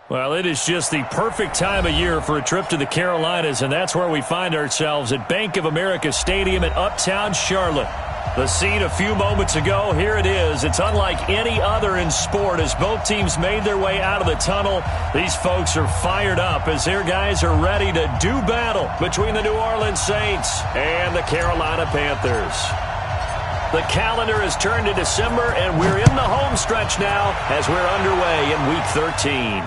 Well, it is just the perfect time of year for a trip to the Carolinas, and that's where we find ourselves at Bank of America Stadium in Uptown Charlotte. The scene a few moments ago, here it is. It's unlike any other in sport as both teams made their way out of the tunnel. These folks are fired up as their guys are ready to do battle between the New Orleans Saints and the Carolina Panthers. The calendar has turned to December, and we're in the home stretch now as we're underway in Week 13.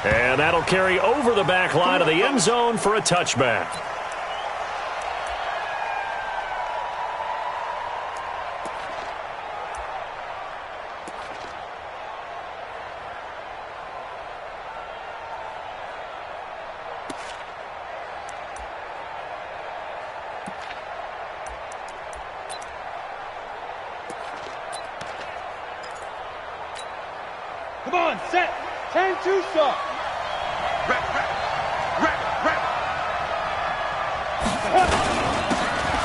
And that'll carry over the back line of the end zone for a touchback. Come on, set, 10-2 start.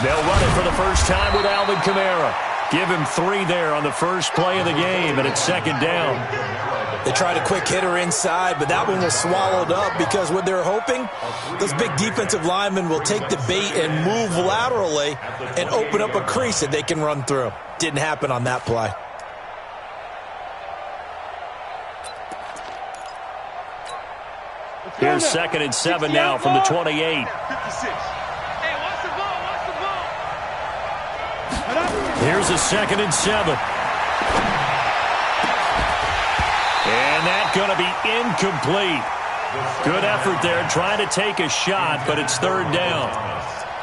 They'll run it for the first time with Alvin Kamara. Give him 3 there on the first play of the game, and it's second down. They tried a quick hitter inside, but that one was swallowed up because what they're hoping, those big defensive linemen will take the bait and move laterally and open up a crease that they can run through. Didn't happen on that play. Here's 2nd and 7 now from the 28. Here's a 2nd and 7. And that's going to be incomplete. Good effort there trying to take a shot, but it's 3rd down.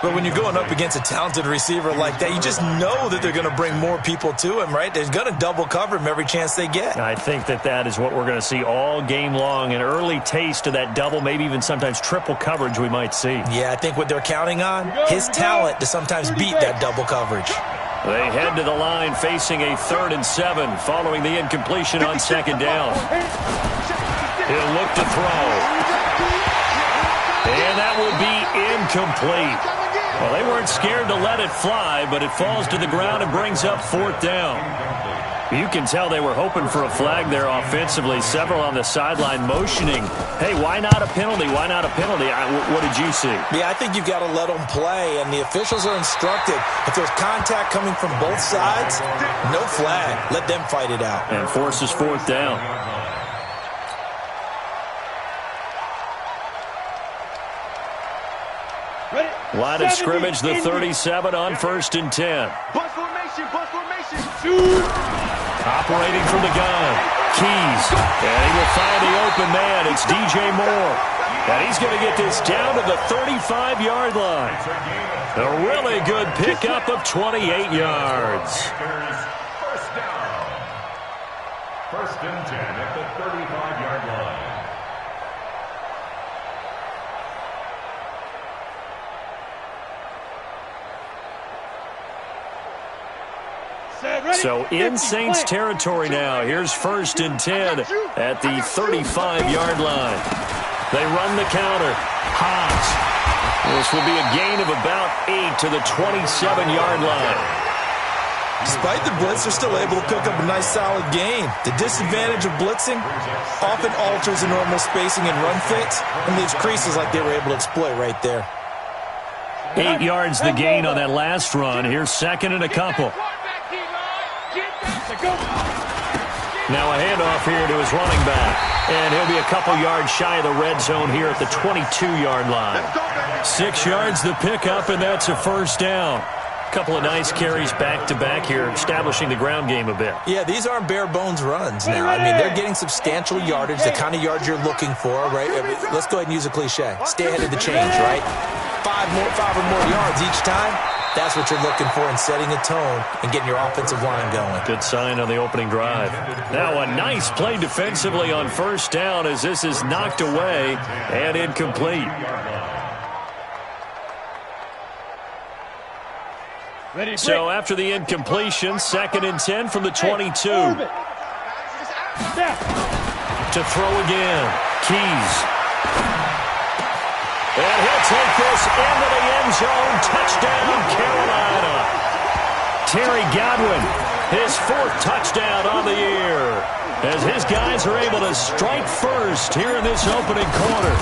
But when you're going up against a talented receiver like that, you just know that they're going to bring more people to him, right? They're going to double cover him every chance they get. I think that is what we're going to see all game long, an early taste of that double, maybe even sometimes triple coverage we might see. Yeah, I think what they're counting on, his talent to sometimes beat that double coverage. They head to the line facing a 3rd and 7 following the incompletion on 2nd down. He'll look to throw. And that would be incomplete. Well, they weren't scared to let it fly, but it falls to the ground and brings up 4th down. You can tell they were hoping for a flag there offensively. Several on the sideline motioning. Hey, why not a penalty? Why not a penalty? What did you see? Yeah, I think you've got to let them play, and the officials are instructed. If there's contact coming from both sides, no flag. Let them fight it out. And forces 4th down. Line of scrimmage, the 37 on 1st and 10. Bus formation, bus formation. Operating from the gun. Keys. And he will find the open man. It's DJ Moore. And he's going to get this down to the 35-yard line. A really good pickup of 28 yards. First down. 1st and 10 at the 35-yard line. So in Saints territory now. Here's 1st and 10 at the 35-yard line. They run the counter. Hobbs. This will be a gain of about 8 to the 27-yard line. Despite the blitz, they're still able to cook up a nice solid gain. The disadvantage of blitzing often alters the normal spacing and run fits and leaves creases like they were able to exploit right there. 8 yards the gain on that last run. Here's 2nd and a couple. Now a handoff here to his running back. And he'll be a couple yards shy of the red zone here at the 22-yard line. 6 yards the pickup, and that's a 1st down. Couple of nice carries back-to-back here, establishing the ground game a bit. Yeah, these aren't bare-bones runs now. I mean, they're getting substantial yardage, the kind of yards you're looking for, right? Let's go ahead and use a cliche. Stay ahead of the change, right? 5 or more yards each time. That's what you're looking for in setting a tone and getting your offensive line going. Good sign on the opening drive. Now a nice play defensively on 1st down as this is knocked away and incomplete. So after the incompletion, 2nd and 10 from the 22. To throw again. Keys. And he'll take this into the end zone. Touchdown, Carolina. Terry Godwin His 4th touchdown on the year, as his guys are able to strike first here in this opening quarter.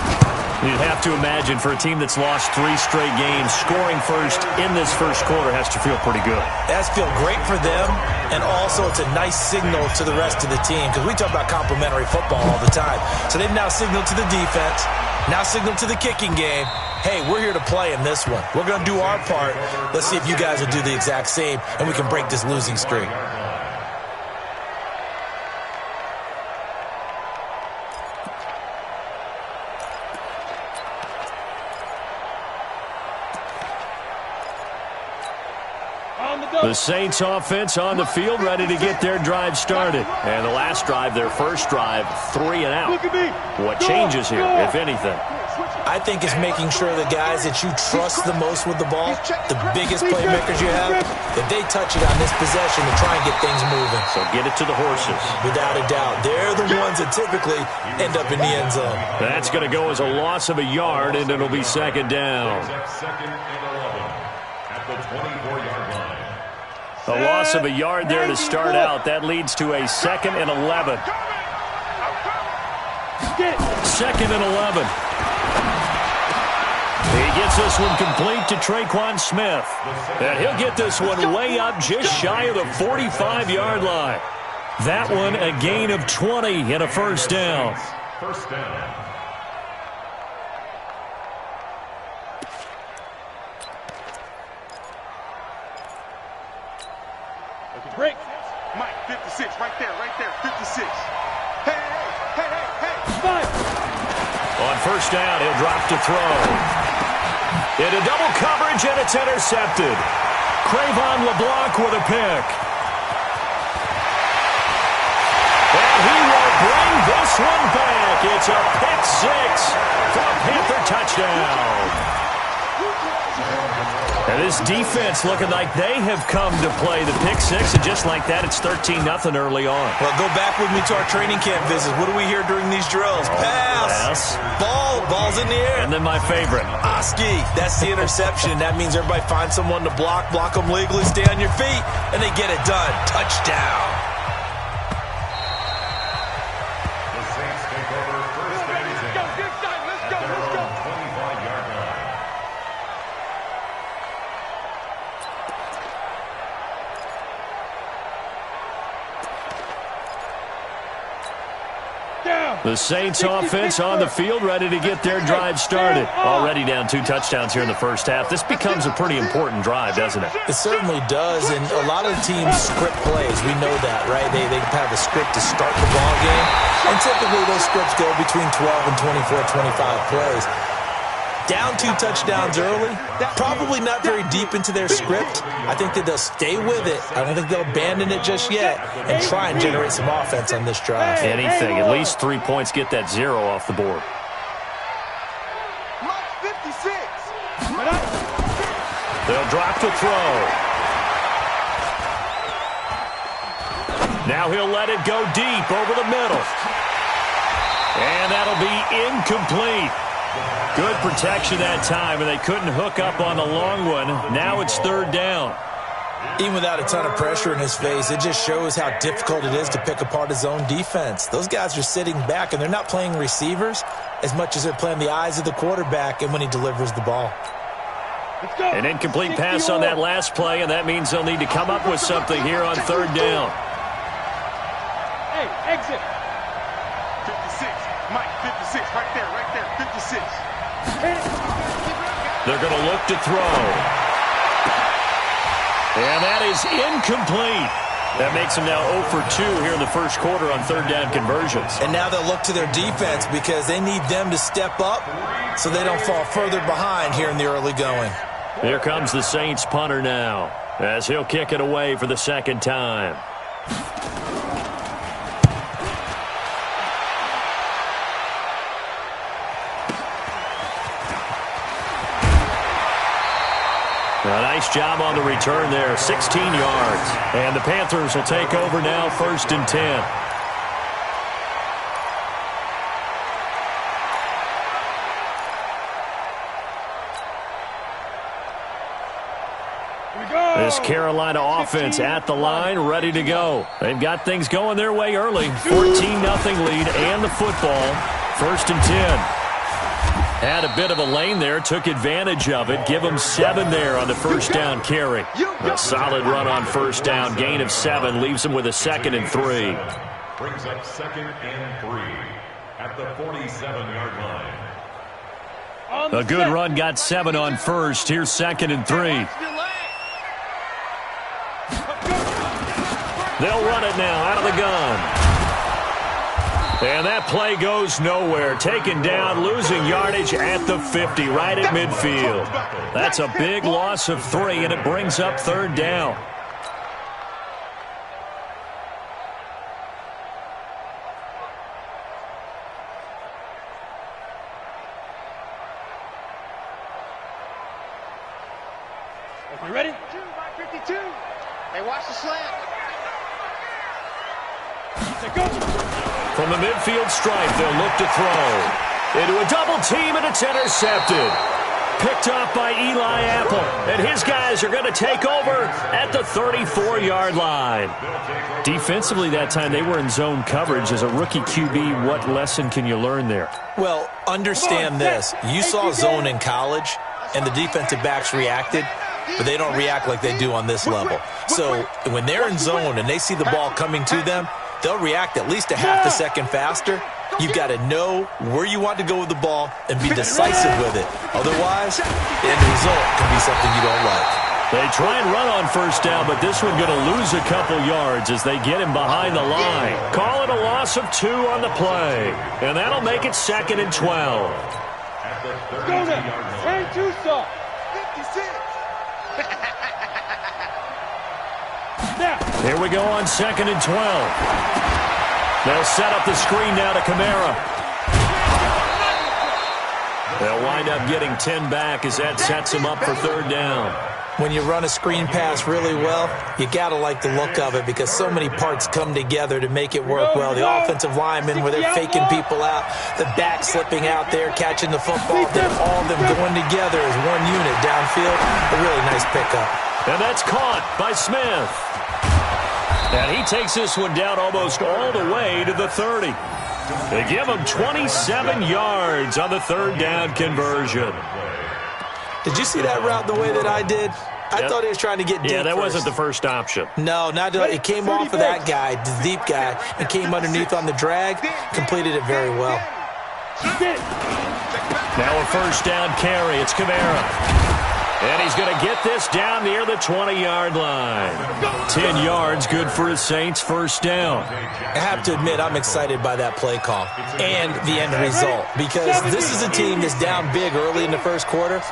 You'd have to imagine for a team that's lost 3 straight games, scoring first in this first quarter has to feel pretty good. It has to feel great for them, and also it's a nice signal to the rest of the team, because we talk about complementary football all the time. So they've now signaled to the defense, now signaled to the kicking game, hey, we're here to play in this one. We're going to do our part. Let's see if you guys will do the exact same, and we can break this losing streak. The Saints offense on the field, ready to get their drive started. And the last drive, their first drive, 3 and out. What changes here, if anything? I think it's making sure the guys that you trust the most with the ball, the biggest playmakers you have, that they touch it on this possession to try and get things moving. So get it to the horses. Without a doubt. They're the ones that typically end up in the end zone. That's going to go as a loss of a yard, and it'll be second down. Second and 11 at the 24-yard line. A loss of a yard there to start out. That leads to a second and 11. Second and 11. He gets this one complete to Traquan Smith. And he'll get this one way up just shy of the 45-yard line. That one a gain of 20 and a first down. First down. Break. Mike, 56, right there, 56. Hey, hey, hey, hey, hey. 5. On first down, he'll drop to throw. Into double coverage, and it's intercepted. Cravon LeBlanc with a pick. And he will bring this one back. It's a pick 6 for a Panther touchdown. And this defense looking like they have come to play the pick 6, and just like that, it's 13-0 early on. Well, go back with me to our training camp visits. What do we hear during these drills? Pass. Ball's in the air. And then my favorite. Oski. That's the interception. That means everybody finds someone to block them legally, stay on your feet, and they get it done. Touchdown. The Saints take over first and 10. Let's go. 25-yard line. The Saints offense on the field, ready to get their drive started. Already down 2 touchdowns here in the first half. This becomes a pretty important drive, doesn't it? It certainly does, and a lot of teams script plays. We know that, right? They have a script to start the ball game, and typically those scripts go between 12 and 24, 25 plays. Down 2 touchdowns early, probably not very deep into their script. I think that they'll stay with it. I don't think they'll abandon it just yet and try and generate some offense on this drive. Anything, at least 3 points, get that 0 off the board. Mike, 56. They'll drop to throw. Now he'll let it go deep over the middle. And that'll be incomplete. Good protection that time, and they couldn't hook up on the long one. Now it's third down. Even without a ton of pressure in his face, it just shows how difficult it is to pick apart his own defense. Those guys are sitting back, and they're not playing receivers as much as they're playing the eyes of the quarterback and when he delivers the ball. An incomplete pass on that last play, and that means they'll need to come up with something here on third down. Hey, exit. 56. Mike, 56, right there, 56. They're going to look to throw. And that is incomplete. That makes them now 0 for 2 here in the first quarter on third down conversions. And now they'll look to their defense because they need them to step up so they don't fall further behind here in the early going. Here comes the Saints punter now as he'll kick it away for the second time. A nice job on the return there, 16 yards. And the Panthers will take over now, 1st and 10. This Carolina offense at the line, ready to go. They've got things going their way early. 14-0 lead and the football. 1st and 10. Had a bit of a lane there, took advantage of it. Give them 7 there on the first down carry. A solid run on first down. Gain of 7 leaves them with a 2nd and 3. Brings up 2nd and 3 at the 47-yard line. A good run got 7 on first. Here's 2nd and 3. They'll run it now out of the gun. And that play goes nowhere. Taken down, losing yardage at the 50, right at midfield. That's a big loss of 3, and it brings up 3rd down. You ready? 52. Hey, watch the slant. From the midfield stripe, they'll look to throw. Into a double team, and it's intercepted. Picked off by Eli Apple. And his guys are going to take over at the 34-yard line. Defensively that time, they were in zone coverage. As a rookie QB, what lesson can you learn there? Well, understand this. You saw zone in college, and the defensive backs reacted, but they don't react like they do on this level. So when they're in zone and they see the ball coming to them, they'll react at least a half a second faster. You've got to know where you want to go with the ball and be decisive with it. Otherwise, the end result can be something you don't like. They try and run on first down, but this one going to lose a couple yards as they get him behind the line. Call it a loss of 2 on the play. And that'll make it 2nd and 12. Go now. Turn 2 stop. 56. Here we go on 2nd and 12. They'll set up the screen now to Kamara. They'll wind up getting 10 back as that sets them up for 3rd down. When you run a screen pass really well, you got to like the look of it because so many parts come together to make it work well. The offensive linemen, where they're faking people out, the back slipping out there, catching the football, then all of them going together as one unit downfield. A really nice pickup. And that's caught by Smith. And he takes this one down almost all the way to the 30. They give him 27 yards on the 3rd down conversion. Did you see that route the way that I did? I thought he was trying to get deep. Yeah, that first. wasn't the first option. No, not it came off of that guy, the deep guy, and came underneath on the drag. Completed it very well. Now a first down carry. It's Kamara. And he's going to get this down near the 20-yard line. 10 yards, good for his Saints, first down. I have to admit, I'm excited by that play call and the end result because this is a team that's down big early in the first quarter,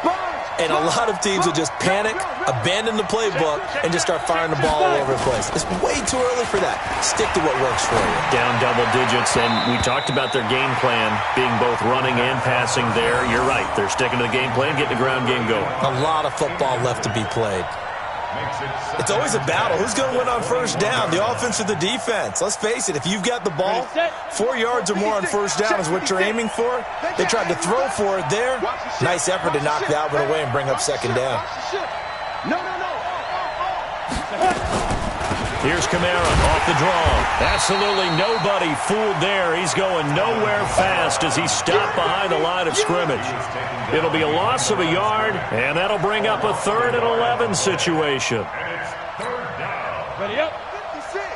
and a lot of teams will just panic, abandon the playbook, and just start firing the ball all over the place. It's way too early for that. Stick to what works for you. Down double digits, and we talked about their game plan being both running and passing there. You're right. They're sticking to the game plan, getting the ground game going. A lot of football left to be played. It's always a battle. Who's going to win on first down, the offense or the defense? Let's face it, if you've got the ball, 4 yards or more on first down is what you're aiming for. They tried to throw for it there. Nice effort to knock that one away and bring up 2nd down. Here's Kamara off the draw. Absolutely nobody fooled there. He's going nowhere fast as he's stopped behind the line of scrimmage. It'll be a loss of a yard, and that'll bring up a 3rd and 11 situation. Ready up. 56.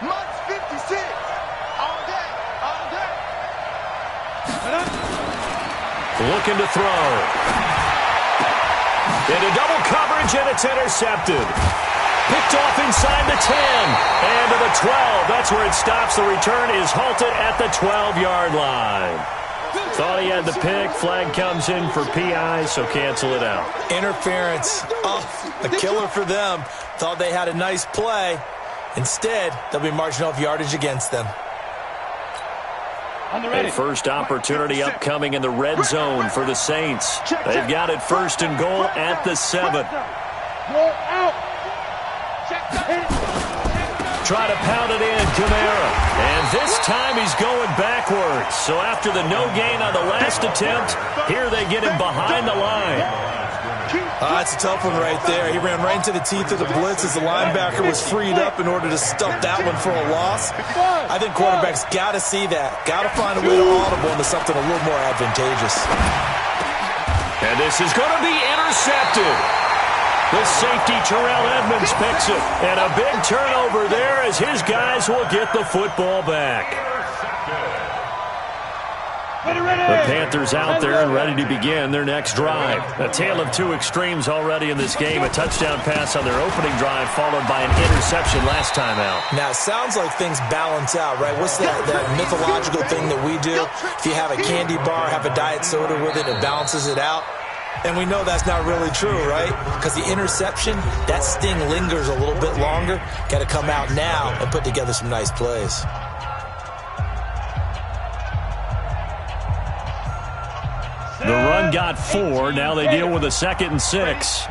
Months 56. All day. All day. Looking to throw. Into double coverage, and it's intercepted. Picked off inside the 10 and to the 12. That's where it stops. The return is halted at the 12-yard line. Thought he had the pick. Flag comes in for PI, so cancel it out. Interference. Oh, a killer for them. Thought they had a nice play. Instead, they'll be marching off yardage against them. A first opportunity upcoming in the red zone for the Saints. They've got it 1st and goal at the 7. Try to pound it in, Kamara. And this time he's going backwards. So after the no gain on the last attempt, here they get him behind the line. That's a tough one right there. He ran right into the teeth of the blitz as the linebacker was freed up in order to stuff that one for a loss. I think quarterbacks got to see that. Got to find a way to audible into something a little more advantageous. And this is going to be intercepted. The safety, Terrell Edmonds, picks it. And a big turnover there as his guys will get the football back. The Panthers out there and ready to begin their next drive. A tale of two extremes already in this game. A touchdown pass on their opening drive followed by an interception last time out. Now, it sounds like things balance out, right? What's that mythological thing that we do? If you have a candy bar, have a diet soda with it, it balances it out. And we know that's not really true, right? Because the interception, that sting lingers a little bit longer. Got to come out now and put together some nice plays. The run got 4. Now they deal with a 2nd and 6.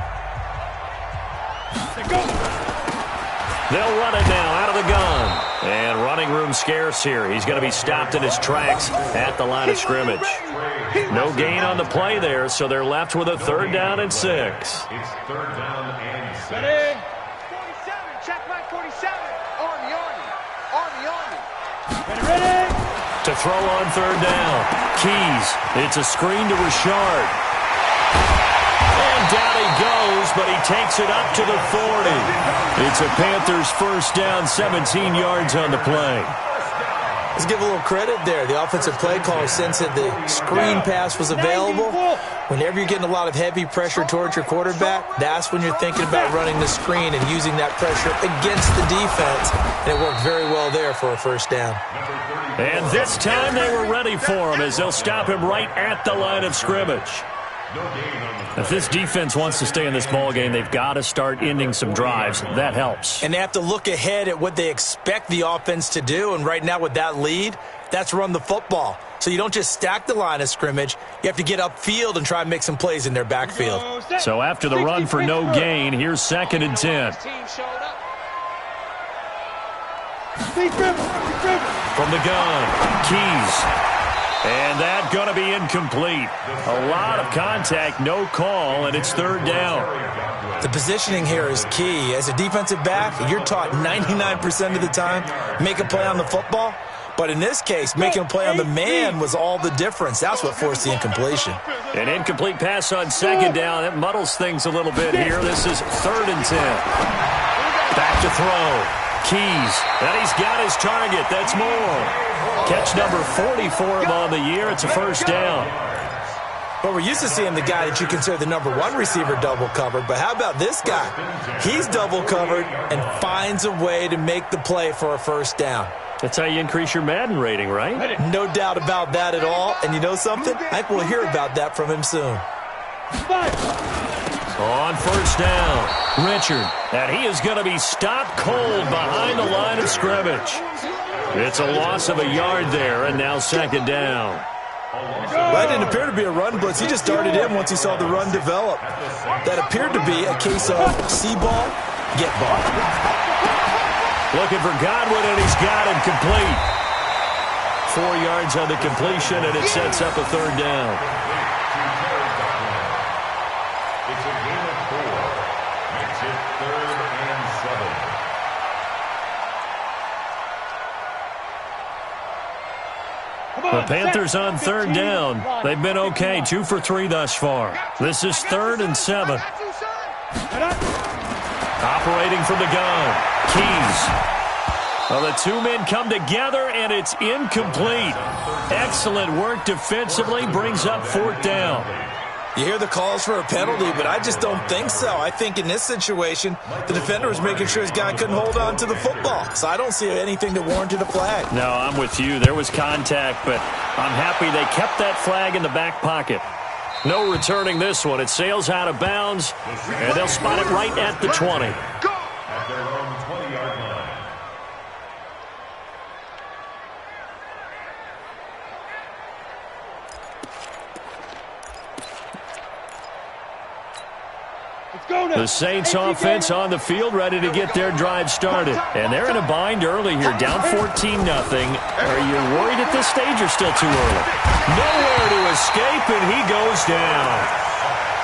They'll run it now out of the gun. And running room scarce here. He's going to be stopped in his tracks at the line of scrimmage. No gain on the play there, so they're left with a 3rd down and 6. It's 3rd down and 6. 47, check my 47. Army. Ready. To throw on 3rd down. Keys. It's a screen to Richard. And down he goes, but he takes it up to the 40. It's a Panthers 1st down, 17 yards on the play. Let's give a little credit there. The offensive play caller sensed that the screen pass was available. Whenever you're getting a lot of heavy pressure towards your quarterback, that's when you're thinking about running the screen and using that pressure against the defense. And it worked very well there for a 1st down. And this time they were ready for him as they'll stop him right at the line of scrimmage. If this defense wants to stay in this ballgame, they've got to start ending some drives. That helps. And they have to look ahead at what they expect the offense to do. And right now with that lead, that's run the football. So you don't just stack the line of scrimmage. You have to get upfield and try and make some plays in their backfield. So after the run for no gain, here's 2nd and 10. From the gun, Keys. And that's going to be incomplete. A lot of contact, no call, and it's 3rd down. The positioning here is key. As a defensive back, you're taught 99% of the time, make a play on the football. But in this case, making a play on the man was all the difference. That's what forced the incompletion. An incomplete pass on 2nd down. That muddles things a little bit here. This is 3rd and 10. Back to throw. Keys. And he's got his target. That's more. Catch number 40 for him on the year. It's a 1st down. Well, we're used to seeing the guy that you consider the number 1 receiver double covered. But how about this guy? He's double covered and finds a way to make the play for a 1st down. That's how you increase your Madden rating, right? No doubt about that at all. And you know something? I think we'll hear about that from him soon. On 1st down, Richard. And he is going to be stopped cold behind the line of scrimmage. It's a loss of a yard there, and now 2nd down. That didn't appear to be a run blitz. He just started in once he saw the run develop. That appeared to be a case of see ball, get ball. Looking for Godwin, and he's got him complete. 4 yards on the completion, and it sets up a 3rd down. It's a gain of 4. Makes it 3rd and 7. The Panthers on 3rd down. They've been okay, 2 for 3 thus far. This is 3rd and 7. Operating from the gun, Keys. Well, the 2 men come together, and it's incomplete. Excellent work defensively, brings up 4th down. You hear the calls for a penalty, but I just don't think so. I think in this situation, the defender was making sure his guy couldn't hold on to the football. So I don't see anything that warranted a flag. No, I'm with you. There was contact, but I'm happy they kept that flag in the back pocket. No returning this one. It sails out of bounds, and they'll spot it right at the 20. At their own 20-yard line. The Saints offense on the field ready to get their drive started. And they're in a bind early here, down 14-0. Are you worried at this stage or still too early? Nowhere to escape, and he goes down.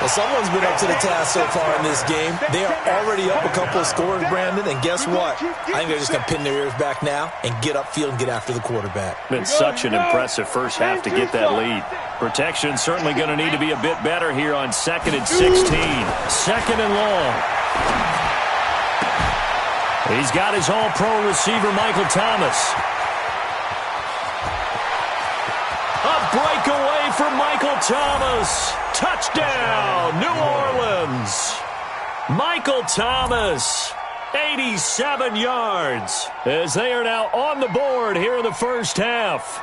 Well, someone's been up to the task so far in this game. They are already up a couple of scores, Brandon, and guess what? I think they're just going to pin their ears back now and get upfield and get after the quarterback. Been such an impressive first half to get that lead. Protection certainly going to need to be a bit better here on 2nd and 16. 2nd and long. He's got his all-pro receiver, Michael Thomas. A breakaway for Michael Thomas. Touchdown, New Orleans. Michael Thomas, 87 yards, as they are now on the board here in the first half.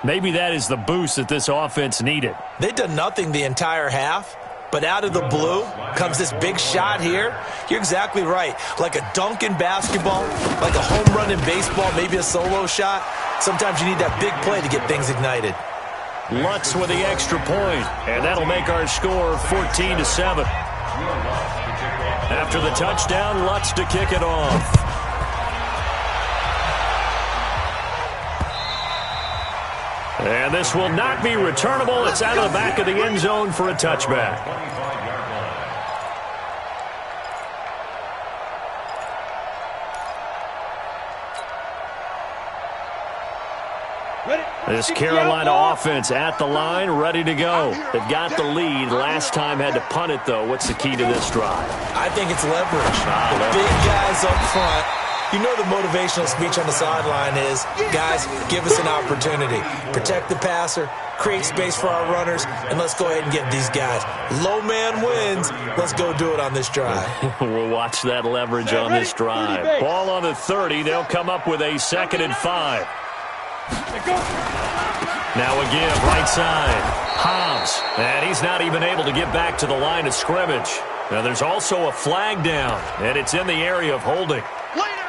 Maybe that is the boost that this offense needed. They've done nothing the entire half, but out of the blue comes this big shot here. You're exactly right. Like a dunk in basketball, like a home run in baseball, maybe a solo shot. Sometimes you need that big play to get things ignited. Lutz with the extra point, and that'll make our score 14-7. After the touchdown, Lutz to kick it off. And this will not be returnable. It's out of the back of the end zone for a touchback. This Carolina offense at the line, ready to go. They've got the lead. Last time had to punt it, though. What's the key to this drive? I think it's leverage. The big guys up front. You know the motivational speech on the sideline is, guys, give us an opportunity. Protect the passer, create space for our runners, and let's go ahead and get these guys. Low man wins. Let's go do it on this drive. We'll watch that leverage on this drive. Ball on the 30. They'll come up with a 2nd and 5. Now again, right side. Hobbs. And he's not even able to get back to the line of scrimmage. Now there's also a flag down, and it's in the area of holding.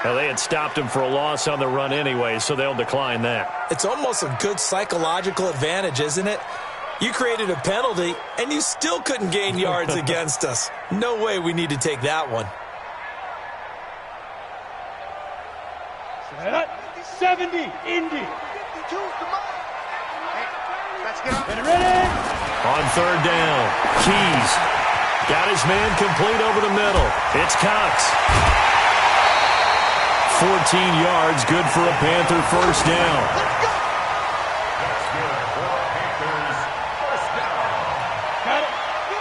Now, they had stopped him for a loss on the run anyway, so they'll decline that. It's almost a good psychological advantage, isn't it? You created a penalty, and you still couldn't gain yards against us. No way we need to take that one. 70, Indy. Let's get up. On 3rd down, Keys got his man complete over the middle. It's Cox. 14 yards, good for a Panther first down. That's good for Panthers first down. Got it.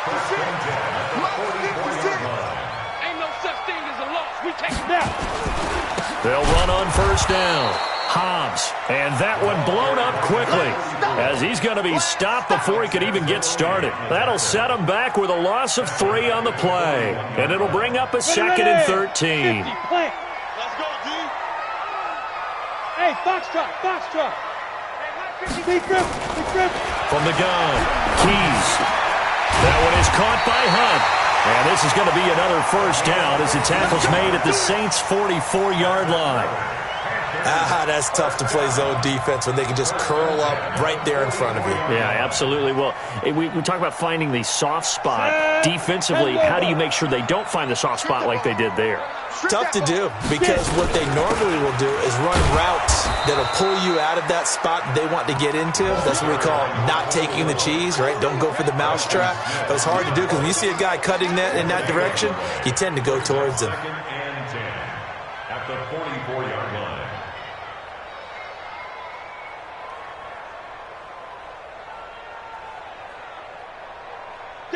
First and 10 at the 44-yard line. Ain't no such thing as a loss. We take it down. They'll run on first down. Hobbs, and that one blown up quickly as he's going to be stopped before he could even get started. That'll set him back with a loss of 3 on the play, and it'll bring up a 2nd and 13. Hey, Foxtrot, Foxtrot. Big grip, big grip. From the gun, Keys. That one is caught by Hunt. And this is going to be another first down as the tackle's made at the Saints' 44-yard line. That's tough to play zone defense when they can just curl up right there in front of you. Yeah, absolutely. Well, we talk about finding the soft spot defensively. How do you make sure they don't find the soft spot like they did there? Tough to do because what they normally will do is run routes that'll pull you out of that spot they want to get into. That's what we call not taking the cheese, right? Don't go for the mousetrap. But it's hard to do because when you see a guy cutting that in that direction, you tend to go towards him. 2nd and 10 at the 44-yard line.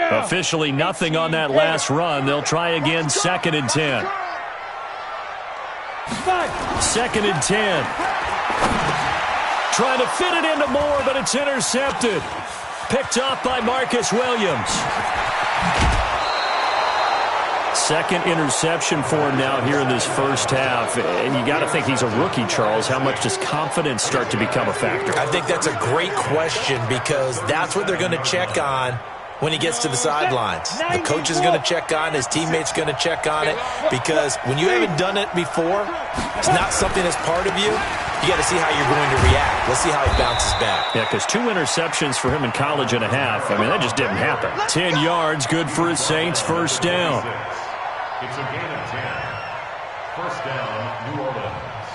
Officially nothing on that last run. They'll try again, 2nd and 10. 2nd and 10. Trying to fit it into Moore, but it's intercepted. Picked off by Marcus Williams. 2nd interception for him now here in this first half. And you got to think he's a rookie, Charles. How much does confidence start to become a factor? I think that's a great question because that's what they're going to check on when he gets to the sidelines. The coach is going to check on it. His teammate's going to check on it because when you haven't done it before, it's not something that's part of you. You got to see how you're going to react. Let's see how he bounces back. Yeah, because 2 interceptions for him in college and a half. I mean, that just didn't happen. 10 yards, good for his Saints, first down. It's a gain of 10. First down, New Orleans.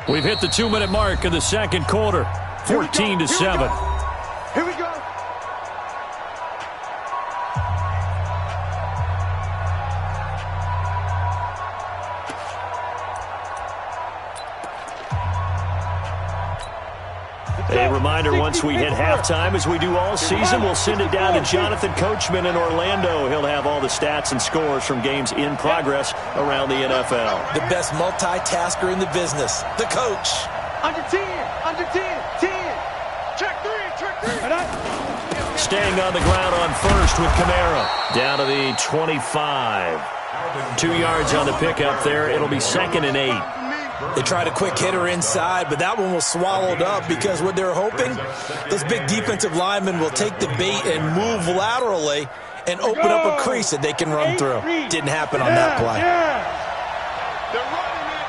We've hit the 2-minute mark in the second quarter. 14-7. once we hit halftime, as we do all season, we'll send it down to Jonathan Coachman in Orlando. He'll have all the stats and scores from games in progress around the NFL. The best multitasker in the business, the coach. Under 10, 10. Check three. Staying on the ground on first with Kamara. Down to the 25. 2 yards on the pickup there. It'll be 2nd and 8. They tried a quick hitter inside, but that one was swallowed up because what they're hoping, those big defensive linemen will take the bait and move laterally and open up a crease that they can run through. Didn't happen on that play. They're running it.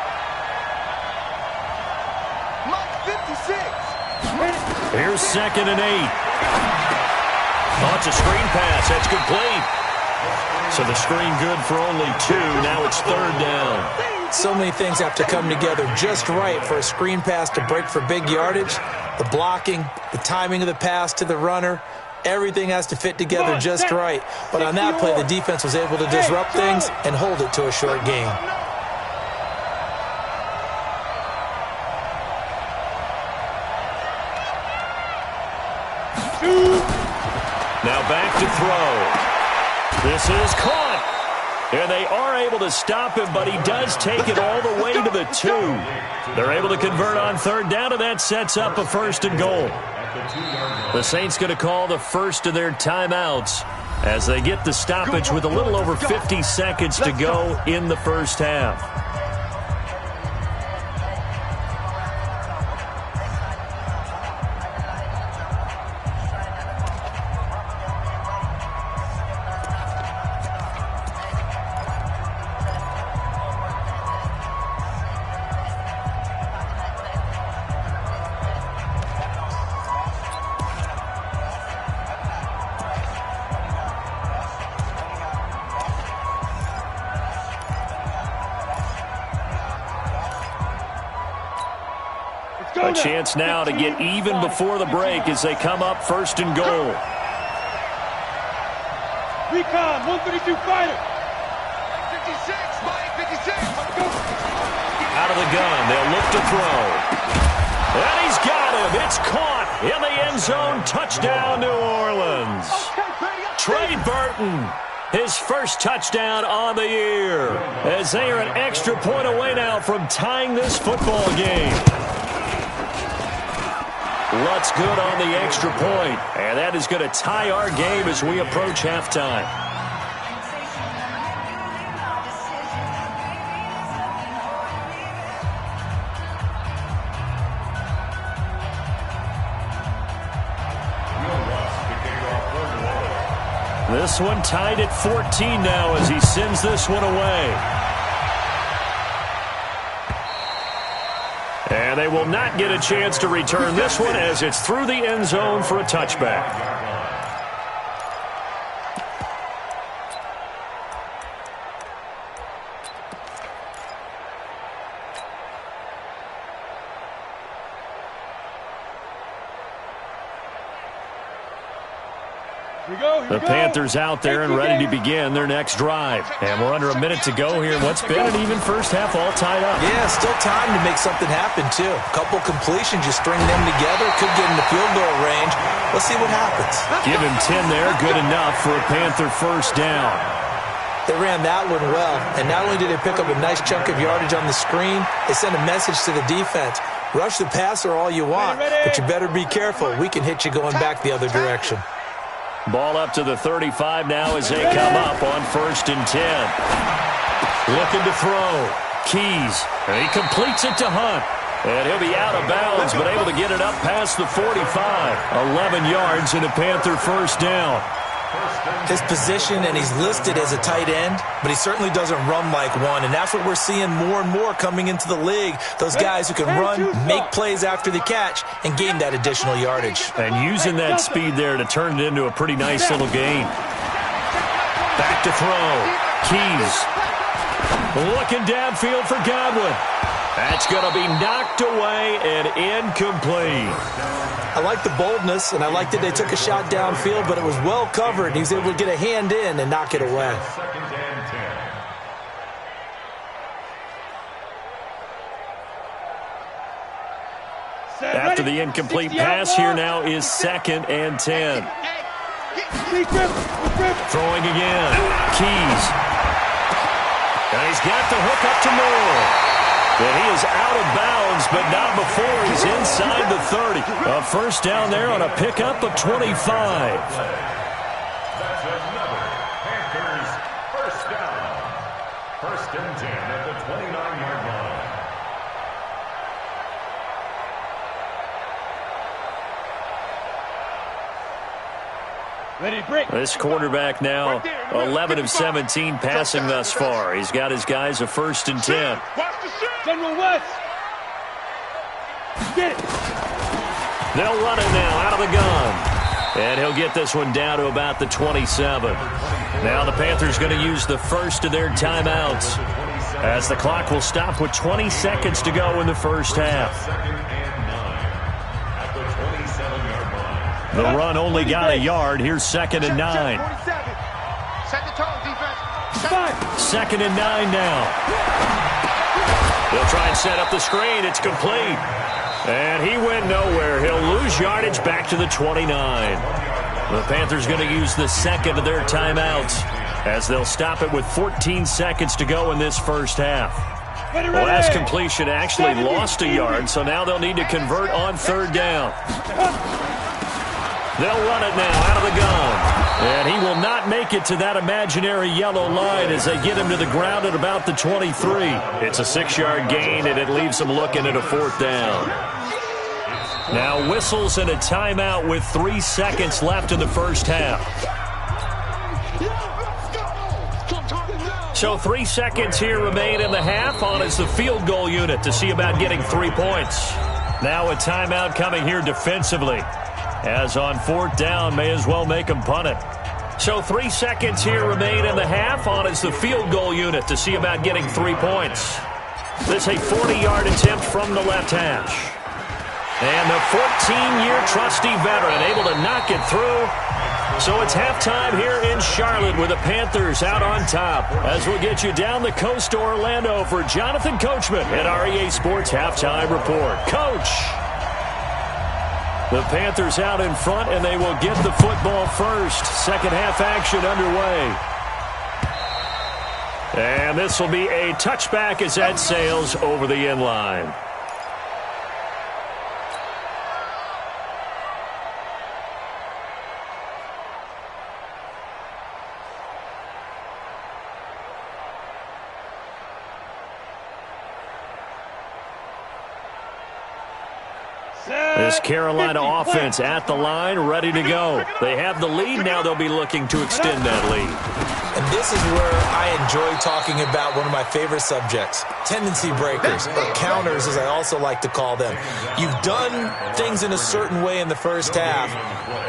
Mike 56. Here's 2nd and 8. Oh, it's a screen pass. That's complete. So the screen good for only 2. Now it's 3rd down. So many things have to come together just right for a screen pass to break for big yardage. The blocking, the timing of the pass to the runner, everything has to fit together just right. But on that play, the defense was able to disrupt things and hold it to a short gain. Now back to throw. This is caught. And they are able to stop him, but he does take it all the way to the 2. They're able to convert on 3rd down, and that sets up a 1st and goal. The Saints going to call the first of their timeouts as they get the stoppage with a little over 50 seconds to go in the first half. A chance now to get even before the break as they come up 1st and goal. Recon, 132 fighter. 56, Mike 56. Out of the gun, they'll look to throw. And he's got him. It's caught in the end zone. Touchdown, New Orleans. Trey Burton, his first touchdown on the year, as they are an extra point away now from tying this football game. Lutz good on the extra point, and that is going to tie our game as we approach halftime. This one tied at 14 now as he sends this one away. And they will not get a chance to return this one as it's through the end zone for a touchback. The Panthers out there and ready to begin their next drive. And we're under a minute to go here. What's been an even first half all tied up. Yeah, still time to make something happen, too. A couple completions, you string them together, could get into field goal range. Let's see what happens. Give him 10 there, good enough for a Panther first down. They ran that one well, and not only did they pick up a nice chunk of yardage on the screen, they sent a message to the defense. Rush the passer all you want, but you better be careful. We can hit you going back the other direction. Ball up to the 35 now as they come up on 1st and 10. Looking to throw. Keys. And he completes it to Hunt. And he'll be out of bounds, but able to get it up past the 45. 11 yards and a Panther first down. His position, and he's listed as a tight end, but he certainly doesn't run like one, and that's what we're seeing more and more coming into the league. Those guys who can run, make plays after the catch, and gain that additional yardage. And using that speed there to turn it into a pretty nice little gain. Back to throw. Keys. Looking downfield for Godwin. That's going to be knocked away and incomplete. I like the boldness, and I like that they took a shot downfield, but it was well covered. He was able to get a hand in and knock it away. After the incomplete pass. Here now is 2nd and 10. Throwing again. Keys. And he's got the hook up to Moore. And he is out of bounds, but not before he's inside the 30. A first down there on a pickup of 25. That's another Panthers first down. 1st and 10 at the 29-yard line. Ready, break. This quarterback now 11 of 17 passing thus far. He's got his guys a 1st and 10. General West. Get it. They'll run it now out of the gun. And he'll get this one down to about the 27. Now the Panthers going to use the first of their timeouts, as the clock will stop with 20 seconds to go in the first half. 2nd and 9 at the 27-yard line. The run only got a yard. Here's 2nd and 9. Set the tone, defense. 2nd and 9 now. They'll try and set up the screen. It's complete. And he went nowhere. He'll lose yardage back to the 29. The Panthers going to use the 2nd of their timeouts, as they'll stop it with 14 seconds to go in this first half. The last completion actually lost a yard, so now they'll need to convert on 3rd down. They'll run it now out of the gun. And he will not make it to that imaginary yellow line as they get him to the ground at about the 23. It's a 6-yard gain, and it leaves them looking at a 4th down. Now whistles and a timeout with 3 seconds left in the first half. So 3 seconds here remain in the half. On is the field goal unit to see about getting 3 points. Now a timeout coming here defensively, as on 4th down, may as well make them punt it. So 3 seconds here remain in the half. On is the field goal unit to see about getting 3 points. This a 40-yard attempt from the left hash. And the 14-year trusty veteran able to knock it through. So it's halftime here in Charlotte with the Panthers out on top, as we'll get you down the coast to Orlando for Jonathan Coachman at REA Sports Halftime Report. Coach! The Panthers out in front, and they will get the football first. Second half action underway. And this will be a touchback as that sails over the end line. This Carolina offense at the line, ready to go. They have the lead. Now they'll be looking to extend that lead. And this is where I enjoy talking about one of my favorite subjects, tendency breakers, or counters as I also like to call them. You've done things in a certain way in the first half,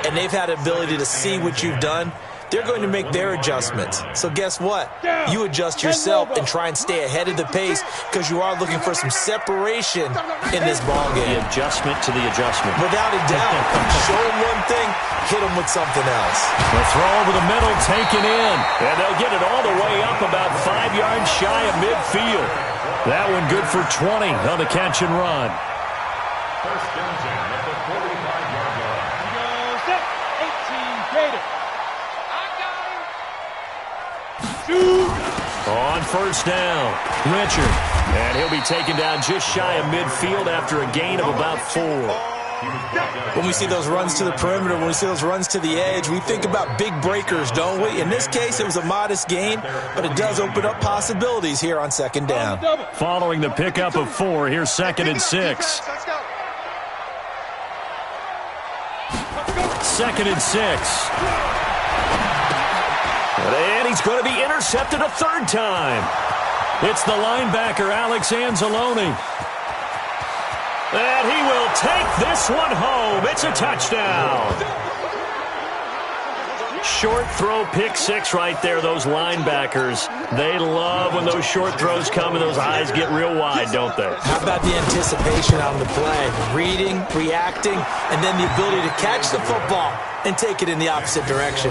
and they've had the ability to see what you've done. They're going to make their adjustments. So guess what? You adjust yourself and try and stay ahead of the pace, because you are looking for some separation in this ballgame. The adjustment to the adjustment. Without a doubt. Show them one thing, hit them with something else. The throw over the middle taken in. And they'll get it all the way up about 5 yards shy of midfield. That one good for 20 on the catch and run. 1st and 10 at the 45-yard line. Go set. 18 Gator. On 1st down, Richard. And he'll be taken down just shy of midfield after a gain of about 4. When we see those runs to the perimeter, when we see those runs to the edge, we think about big breakers, don't we? In this case, it was a modest gain, but it does open up possibilities here on 2nd down. Following the pickup of 4, here's 2nd and 6. 2nd and 6. And he's going to be intercepted a 3rd time. It's the linebacker, Alex Anzalone. And he will take this one home. It's a touchdown. Short throw, pick six right there. Those linebackers, they love when those short throws come and those eyes get real wide, don't they? How about the anticipation on the play? Reading, reacting, and then the ability to catch the football and take it in the opposite direction.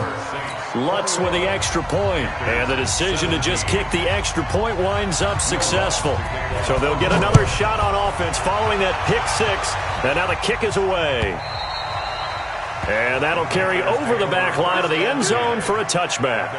Lutz with the extra point, and the decision to just kick the extra point winds up successful. So they'll get another shot on offense following that pick six, and now the kick is away. And that'll carry over the back line of the end zone for a touchback.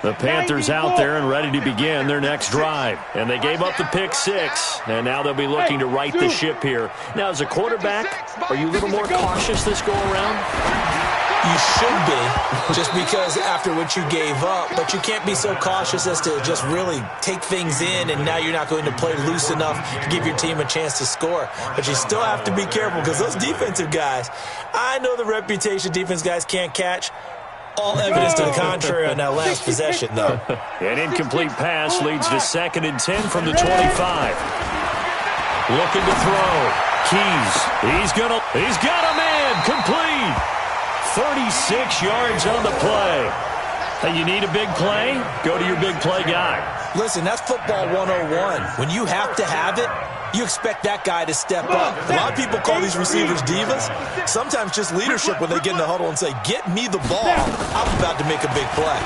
The Panthers out there and ready to begin their next drive. And they gave up the pick six, and now they'll be looking to right the ship here. Now, as a quarterback, are you a little more cautious this go-around? You should be, just because after what you gave up, but you can't be so cautious as to just really take things in, and now you're not going to play loose enough to give your team a chance to score. But you still have to be careful because those defensive guys, I know the reputation defense guys can't catch. All evidence to the contrary on that last possession, though. An incomplete pass leads to 2nd and 10 from the 25. Looking to throw. Keys. He's got a man. Complete. 36 yards on the play. Hey, you need a big play? Go to your big play guy. Listen, that's football 101. When you have to have it, you expect that guy to step up. A lot of people call these receivers divas. Sometimes just leadership when they get in the huddle and say, get me the ball. I'm about to make a big play.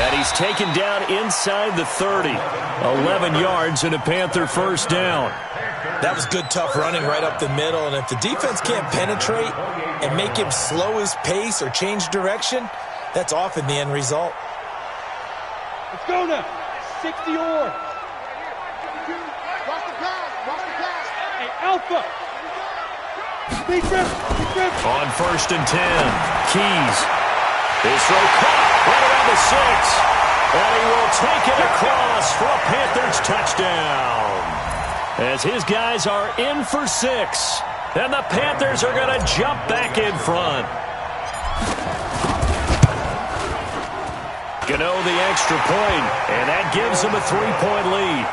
And he's taken down inside the 30. 11 yards and a Panther first down. That was good, tough running right up the middle. And if the defense can't penetrate and make him slow his pace or change direction, that's often the end result. Let's go now. 60 yards. Hey, Alpha. On 1st and 10. Keys. His throw caught right around the 6. And he will take it across for a Panthers touchdown. As his guys are in for 6. And the Panthers are going to jump back in front. Gano the extra point, and that gives them a 3-point lead.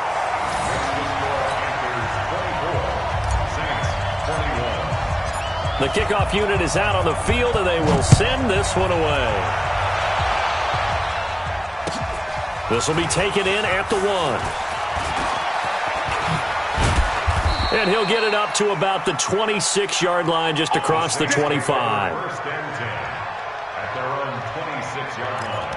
The kickoff unit is out on the field, and they will send this one away. This will be taken in at the 1. And he'll get it up to about the 26-yard line just across the 25. 1st and 10 at their own 26-yard line.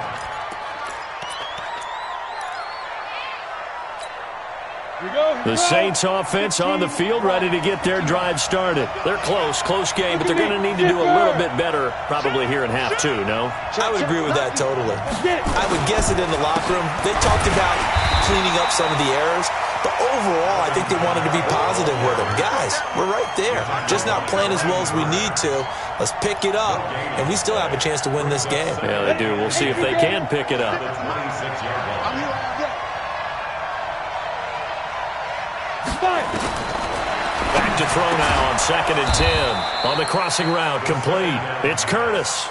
The Saints offense on the field ready to get their drive started. They're close game, but they're going to need to do a little bit better probably here in half 2, no? I would agree with that totally. I would guess it in the locker room. They talked about cleaning up some of the errors, but overall I think they wanted to be positive with them. Guys, we're right there. Just not playing as well as we need to. Let's pick it up, and we still have a chance to win this game. Yeah, they do. We'll see if they can pick it up. Back to throw now on 2nd and 10. On the crossing route, complete. It's Curtis.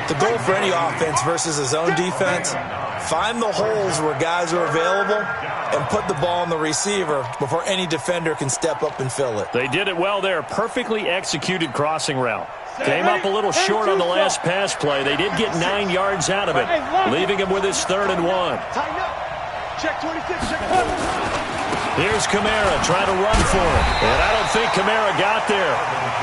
The goal for any offense versus his own defense, find the holes where guys are available and put the ball on the receiver before any defender can step up and fill it. They did it well there. Perfectly executed crossing route. Came up a little short on the last pass play. They did get 9 yards out of it, leaving him with his 3rd and 1. Check 26, check. Here's Kamara trying to run for it. And I don't think Kamara got there.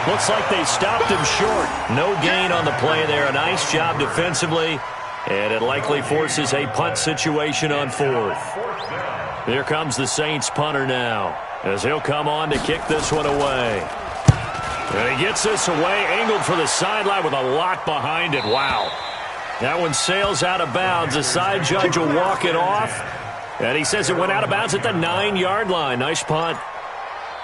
Looks like they stopped him short. No gain on the play there. A nice job defensively. And it likely forces a punt situation on 4th. Here comes the Saints punter now, as he'll come on to kick this one away. And he gets this away, angled for the sideline with a lot behind it. Wow. That one sails out of bounds. The side judge will walk it off. And he says it went out of bounds at the 9-yard line. Nice punt.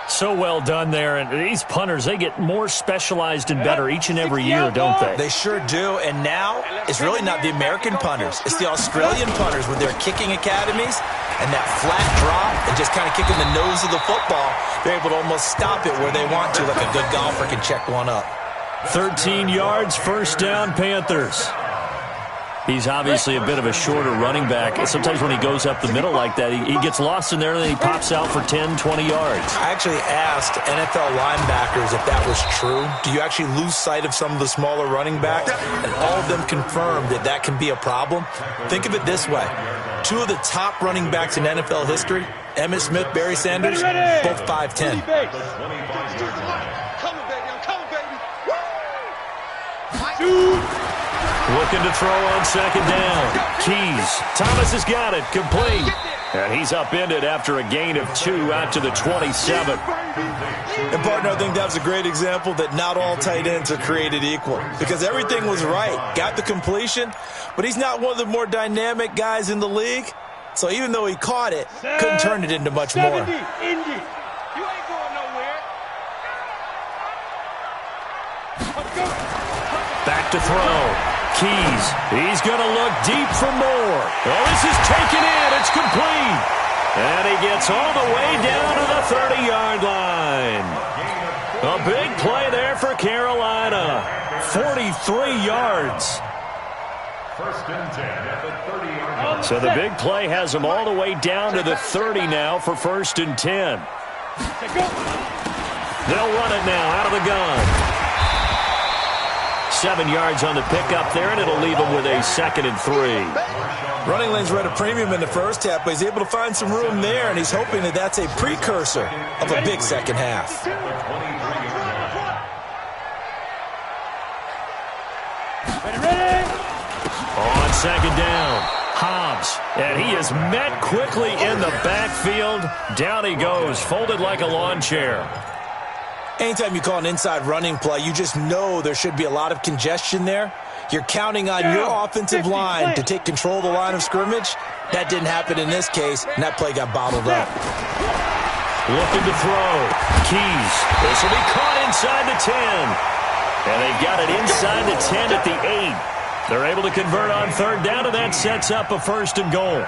So well done there. And these punters, they get more specialized and better each and every year, don't they? They sure do. And now it's really not the American punters. It's the Australian punters with their kicking academies and that flat drop and just kind of kicking the nose of the football. They're able to almost stop it where they want to, like a good golfer can check one up. 13 yards, first down, Panthers. He's obviously a bit of a shorter running back. Sometimes when he goes up the middle like that, he gets lost in there, and then he pops out for 10, 20 yards. I actually asked NFL linebackers if that was true. Do you actually lose sight of some of the smaller running backs? And all of them confirmed that that can be a problem. Think of it this way. Two of the top running backs in NFL history, Emmitt Smith, Barry Sanders, both 5'10". Looking to throw on second down. Keys. Thomas has got it. Complete. And he's upended after a gain of 2 out to the 27. And, partner, I think that was a great example that not all tight ends are created equal. Because everything was right. Got the completion, but he's not one of the more dynamic guys in the league. So even though he caught it, couldn't turn it into much more. You ain't going nowhere. Let's go. Back to throw. Keys. He's going to look deep for more. Oh, this is taken in. It's complete. And he gets all the way down to the 30-yard line. A big play there for Carolina. 43 yards. First and 10 at the 30-yard line. So the big play has him all the way down to the 30 now for first and 10. They'll run it now out of the gun. 7 yards on the pickup there, and it'll leave him with a 2nd and 3. Running lanes were at a premium in the first half, but he's able to find some room there, and he's hoping that that's a precursor of a big second half. On second down, Hobbs, and he is met quickly in the backfield. Down he goes, folded like a lawn chair. Anytime you call an inside running play, you just know there should be a lot of congestion there. You're counting on your offensive line to take control of the line of scrimmage. That didn't happen in this case, and that play got bottled up. Looking to throw. Keys. This will be caught inside the 10. And they've got it inside the 10 at the 8. They're able to convert on third down, and that sets up a 1st and goal.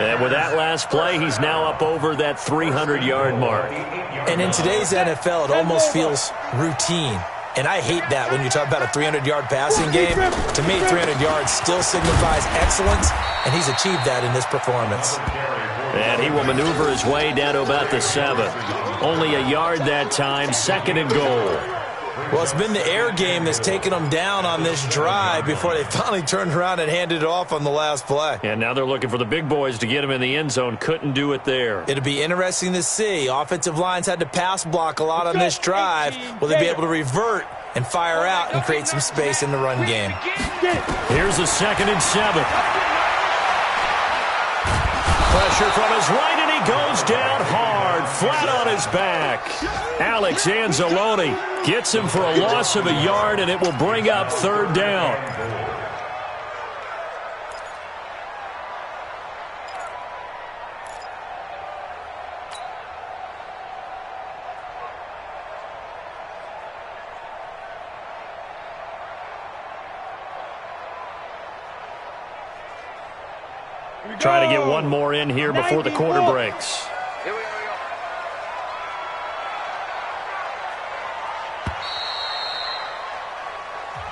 And with that last play, he's now up over that 300-yard mark. And in today's NFL, it almost feels routine. And I hate that when you talk about a 300-yard passing game. To me, 300 yards still signifies excellence, and he's achieved that in this performance. And he will maneuver his way down to about the 7. Only a yard that time, 2nd and goal. Well, it's been the air game that's taken them down on this drive before they finally turned around and handed it off on the last play. And now they're looking for the big boys to get him in the end zone. Couldn't do it there. It'll be interesting to see. Offensive lines had to pass block a lot on this drive. Will they be able to revert and fire out and create some space in the run game? Here's a 2nd and 7. Pressure from his right, and he goes down hard, flat on his back. Alex Anzalone gets him for a loss of a yard, and it will bring up 3rd down. Trying to get one more in here before the quarter breaks.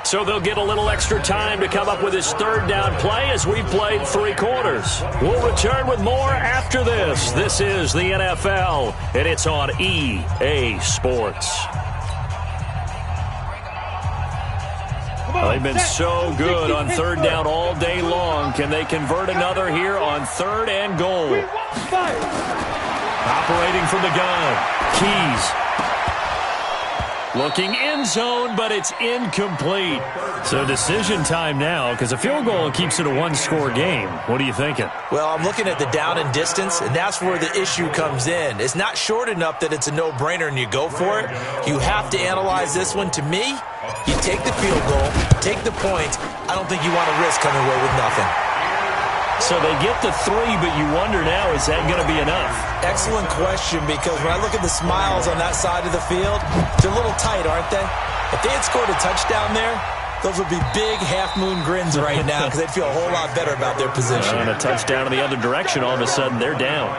So they'll get a little extra time to come up with his 3rd down play as we've played 3 quarters. We'll return with more after this. This is the NFL, and it's on EA Sports. They've been so good on 3rd down all day long. Can they convert another here on 3rd and goal? Operating from the gun. Keys. Looking end zone, but it's incomplete. So decision time now, because a field goal keeps it a 1-score game. What are you thinking? Well, I'm looking at the down and distance, and that's where the issue comes in. It's not short enough that it's a no-brainer and you go for it. You have to analyze this one. To me, you take the field goal, take the point. I don't think you want to risk coming away with nothing. So they get the 3, but you wonder now, is that going to be enough? Excellent question, because when I look at the smiles on that side of the field, they're a little tight, aren't they? If they had scored a touchdown there, those would be big half-moon grins right now because they'd feel a whole lot better about their position. And a touchdown in the other direction, all of a sudden they're down.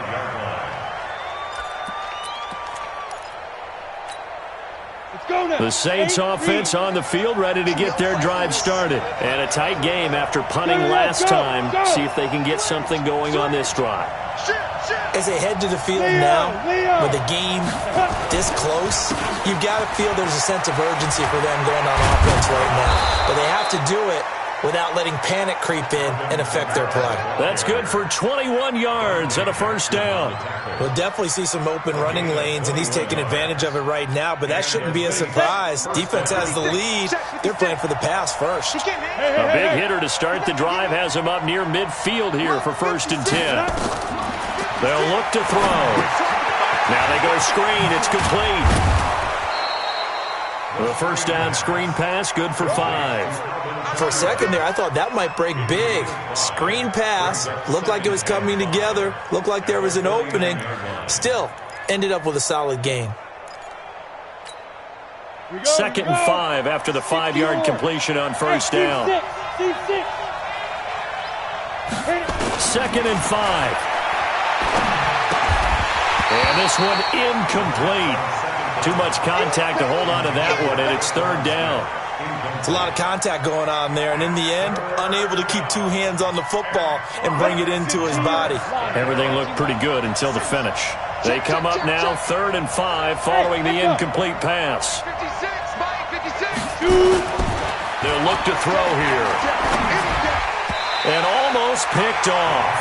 Let's go now. The Saints offense on the field, ready to get their drive started. And a tight game after punting last time. See if they can get something going on this drive. As they head to the field now, with the game this close, you've got to feel there's a sense of urgency for them going on offense right now. But they have to do it without letting panic creep in and affect their play. That's good for 21 yards and a first down. We'll definitely see some open running lanes, and he's taking advantage of it right now, but that shouldn't be a surprise. Defense has the lead. They're playing for the pass first. A big hitter to start the drive has him up near midfield here for 1st and 10. They'll look to throw. Now they go screen. It's complete. The first down screen pass, good for 5. For a second there, I thought that might break big. Screen pass. Looked like it was coming together. Looked like there was an opening. Still, ended up with a solid gain. 2nd and 5 after the 5-yard completion on first down. 2nd and 5. And this one incomplete. Too much contact to hold on to that one, and it's 3rd down. It's a lot of contact going on there, and in the end, unable to keep 2 hands on the football and bring it into his body. Everything looked pretty good until the finish. They come up now 3rd and 5 following the incomplete pass. They'll look to throw here. And almost picked off.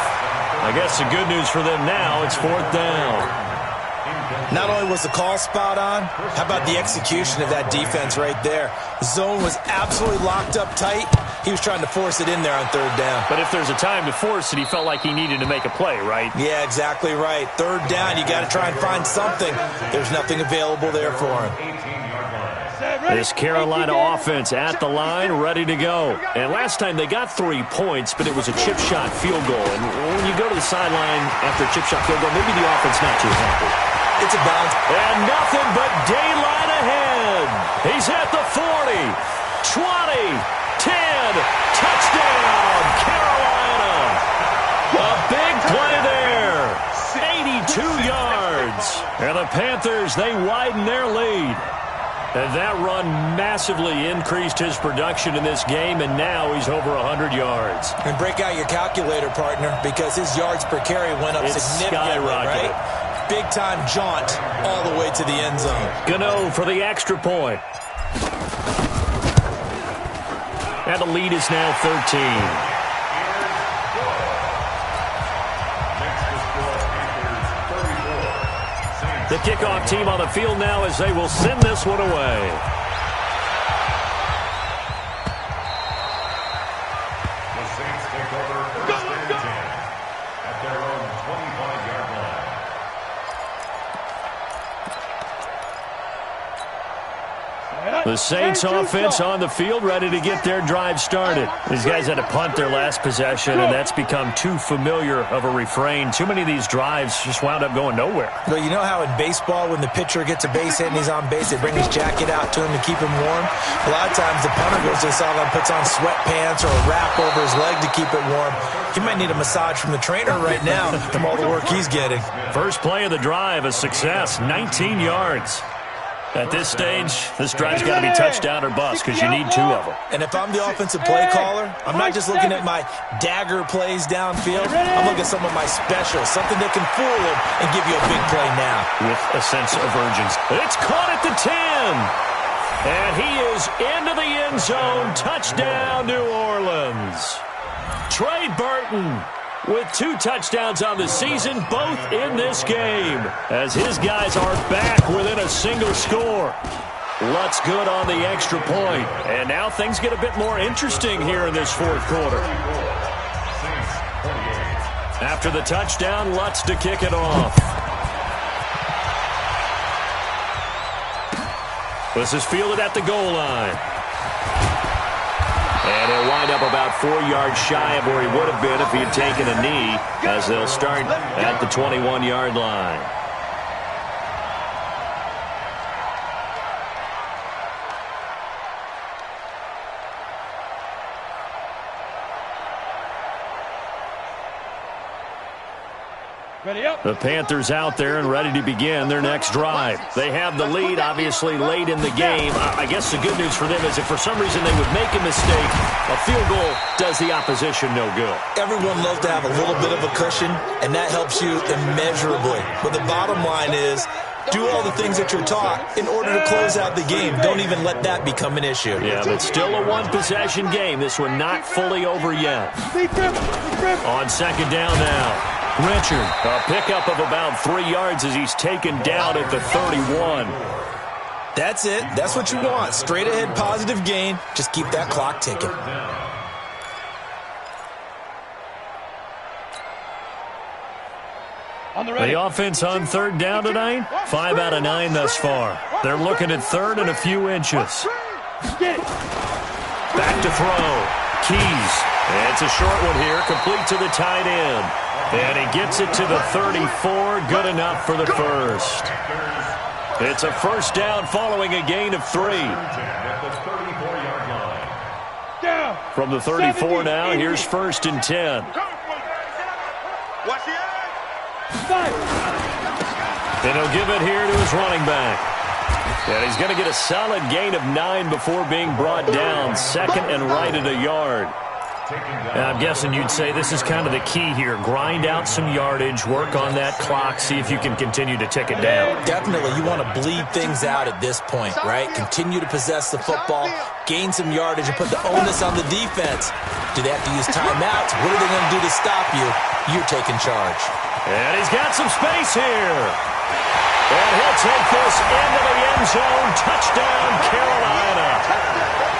I guess the good news for them now, it's 4th down. Not only was the call spot on, how about the execution of that defense right there? The zone was absolutely locked up tight. He was trying to force it in there on 3rd down. But if there's a time to force it, he felt like he needed to make a play, right? Yeah, exactly right. 3rd down, you got to try and find something. There's nothing available there for him. This Carolina offense at the line, ready to go. And last time they got 3 points, but it was a chip shot field goal. And when you go to the sideline after a chip shot field goal, maybe the offense not too happy. It's a bounce. And nothing but daylight ahead. He's at the 40, 20, 10, touchdown, Carolina. A big play there, 82 yards. And the Panthers, they widen their lead. And that run massively increased his production in this game, and now he's over 100 yards. And break out your calculator, partner, because his yards per carry went up significantly, skyrocketed. right? Big-time jaunt all the way to the end zone. Gano for the extra point. And the lead is now 13. The kickoff team on the field now as they will send this one away. The Saints take over 1st and 10 at their own 25-yard line. The Saints offense on the field, ready to get their drive started. These guys had to punt their last possession, and that's become too familiar of a refrain. Too many of these drives just wound up going nowhere. Well, you know how in baseball, when the pitcher gets a base hit and he's on base, they bring his jacket out to him to keep him warm? A lot of times the punter goes to the sideline, puts on sweatpants or a wrap over his leg to keep it warm. He might need a massage from the trainer right now from all the work he's getting. First play of the drive, a success, 19 yards. At this stage, this drive's got to be touchdown or bust because you need 2 of them. And if I'm the offensive play caller, I'm not just looking at my dagger plays downfield. I'm looking at some of my specials, something that can fool him and give you a big play now. With a sense of urgency. It's caught at the 10. And he is into the end zone. Touchdown, New Orleans. Trey Burton with 2 touchdowns on the season, both in this game, as his guys are back within a single score. Lutz good on the extra point. And now things get a bit more interesting here in this 4th quarter. After the touchdown, Lutz to kick it off. This is fielded at the goal line. And he'll wind up about 4 yards shy of where he would have been if he had taken a knee, as they'll start at the 21-yard line. The Panthers out there and ready to begin their next drive. They have the lead, obviously, late in the game. I guess the good news for them is if for some reason they would make a mistake, a field goal does the opposition no good. Everyone loves to have a little bit of a cushion, and that helps you immeasurably. But the bottom line is, do all the things that you're taught in order to close out the game. Don't even let that become an issue. Yeah, but still a one-possession game. This one not fully over yet. On second down now. Richard, a pickup of about 3 yards as he's taken down at the 31. That's it. That's what you want. Straight ahead positive gain. Just keep that clock ticking. The offense on third down tonight, 5 out of 9 thus far. They're looking at third and a few inches. Back to throw. Keys. It's a short one here, complete to the tight end. And he gets it to the 34, good enough for the first. It's a first down following a gain of 3. From the 34 now, here's first and 10. And he'll give it here to his running back. And he's going to get a solid gain of 9 before being brought down. Second and right at a yard. And I'm guessing you'd say this is kind of the key here. Grind out some yardage, work on that clock, see if you can continue to tick it down. Definitely. You want to bleed things out at this point, right? Continue to possess the football, gain some yardage, and put the onus on the defense. Do they have to use timeouts? What are they going to do to stop you? You're taking charge. And he's got some space here. And he'll take this into the end zone. Touchdown, Carolina.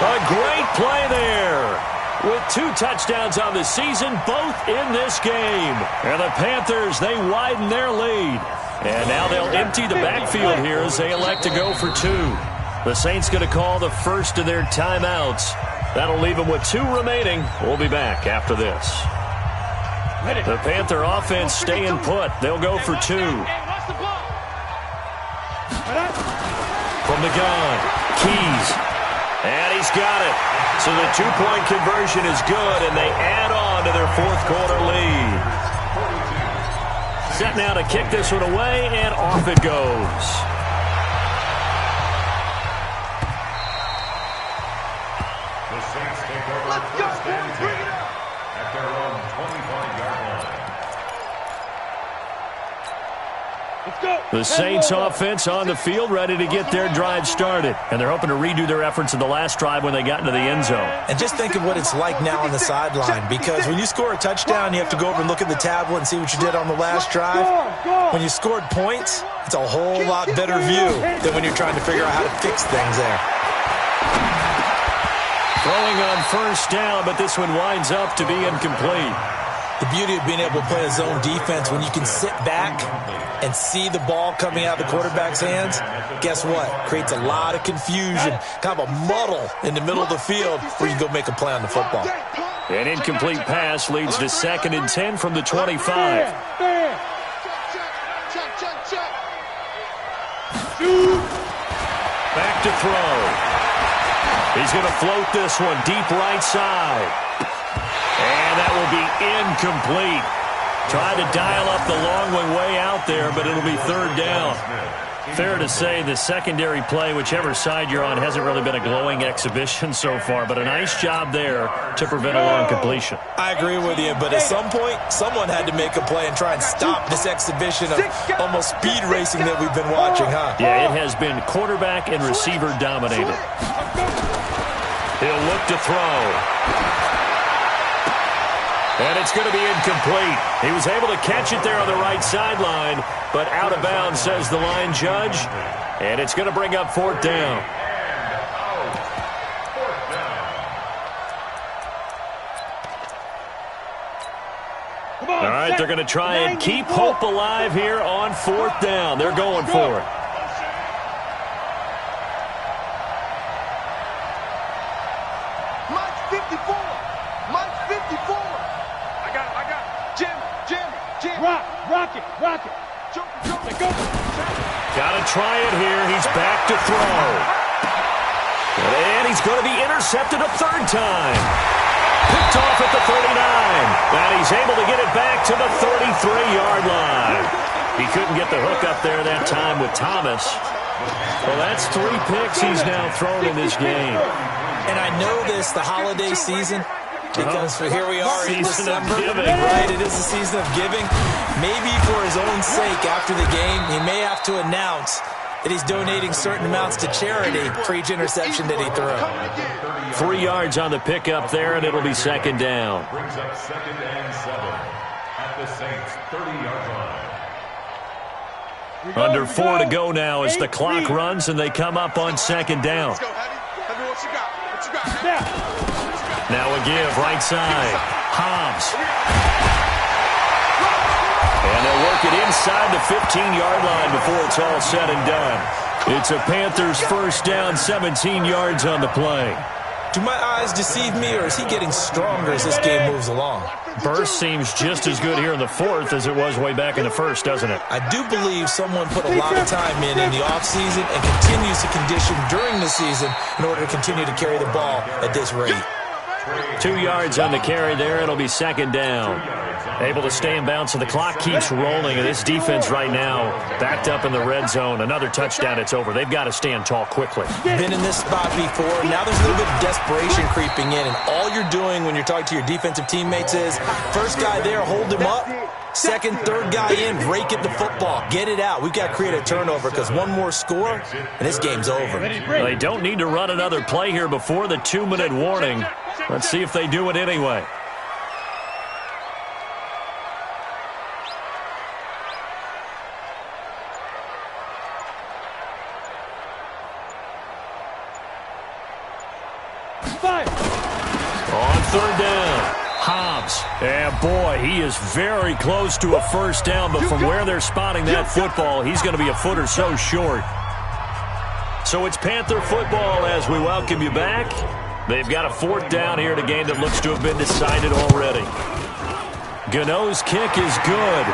A great play there. With 2 touchdowns on the season, both in this game. And the Panthers, they widen their lead. And now they'll empty the backfield here as they elect to go for 2. The Saints going to call the first of their timeouts. That'll leave them with 2 remaining. We'll be back after this. The Panther offense staying put. They'll go for 2. From the gun, Keys. And he's got it. So the 2-point conversion is good, and they add on to their fourth-quarter lead. Set now to kick this one away, and off it goes. The Saints take over first and 10 at their own 25-yard line. The Saints offense on the field ready to get their drive started. And they're hoping to redo their efforts in the last drive when they got into the end zone. And just think of what it's like now on the sideline, because when you score a touchdown, you have to go over and look at the tablet and see what you did on the last drive. When you scored points, it's a whole lot better view than when you're trying to figure out how to fix things there. Throwing on first down, but this one winds up to be incomplete. The beauty of being able to play a zone defense, when you can sit back and see the ball coming out of the quarterback's hands, guess what? Creates a lot of confusion, kind of a muddle in the middle of the field where you can go make a play on the football. An incomplete pass leads to 2nd and 10 from the 25. Back to throw. He's going to float this one deep right side. And that will be incomplete. Tried to dial up the long one way out there, but it'll be 3rd down. Fair to say the secondary play, whichever side you're on, hasn't really been a glowing exhibition so far, but a nice job there to prevent a long completion. I agree with you, but at some point, someone had to make a play and try and stop this exhibition of almost speed racing that we've been watching, huh? Yeah, it has been quarterback and receiver dominated. He'll look to throw. And it's going to be incomplete. He was able to catch it there on the right sideline, but out of bounds, says the line judge. And it's going to bring up 4th down. All right, they're going to try and keep hope alive here on 4th down. They're going for it. Rock it. Got to try it here. He's back to throw. And he's going to be intercepted a 3rd time. Picked off at the 39. And he's able to get it back to the 33-yard line. He couldn't get the hook up there that time with Thomas. Well, that's 3 picks he's now thrown in this game. And I know this, the holiday season, because here we are in December, right? It is a season of giving. Maybe for his own sake, after the game, he may have to announce that he's donating certain amounts to charity for each interception that he threw. 3 yards on the pickup there, and it'll be second down. Brings up 2nd and 7 at the Saints' 30-yard line. Under 4 to go now as the clock runs, and they come up on second down. Let's go, Heavy. What you got? What you got? Now a give, right side. Hobbs. And they'll work it inside the 15-yard line before it's all said and done. It's a Panthers first down, 17 yards on the play. Do my eyes deceive me, or is he getting stronger as this game moves along? Burst seems just as good here in the fourth as it was way back in the first, doesn't it? I do believe someone put a lot of time in the offseason and continues to condition during the season in order to continue to carry the ball at this rate. 2 yards on the carry there. It'll be second down. Able to stay in bounds, so the clock keeps rolling. And this defense right now backed up in the red zone. Another touchdown, it's over. They've got to stand tall quickly. Been in this spot before. Now there's a little bit of desperation creeping in. And all you're doing when you're talking to your defensive teammates is, first guy there, hold him up. Second, third guy in, rake at the football. Get it out. We've got to create a turnover because one more score, and this game's over. They don't need to run another play here before the 2-minute warning. Let's see if they do it anyway. On third down, Hobbs. And boy, he is very close to a first down, but from where they're spotting that football, he's going to be a foot or so short. So it's Panther football as we welcome you back. They've got a fourth down here in a game that looks to have been decided already. Gano's kick is good,